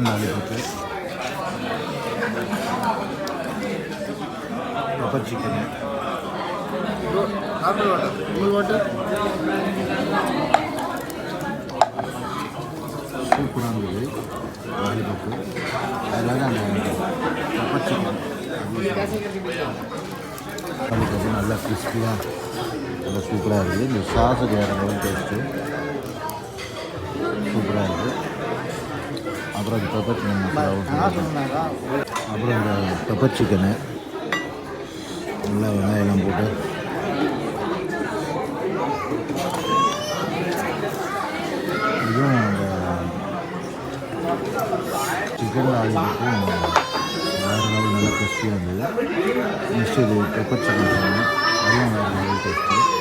Lollipop, pepper chicken, சூப்பராக இருந்தது lollipop. அதில் அந்த பெப்பர் சிக்கன் லாலிபப்பு நல்லா கிறிஸ்பியாக நல்லா சூப்பராக இருக்குது. இந்த சாஸுக்கு வேறு டேஸ்ட்டு சூப்பராக இருக்குது. அப்புறம் இந்த பெப்பர் சிக்கன் மசாலா, அப்புறம் இந்த பெப்பர் சிக்கனு நல்லா வெங்காயம்லாம் போட்டு இதுவும் அந்த சிக்கன் லாலிபப்பும் வேறு லெவல் நல்லா கிறிஸ்பியாக இருந்தது. நெக்ஸ்ட் இது பெப்பர் சிக்கன் சொன்னேன், அதுவும் வேறு லெவல் டேஸ்ட்டு.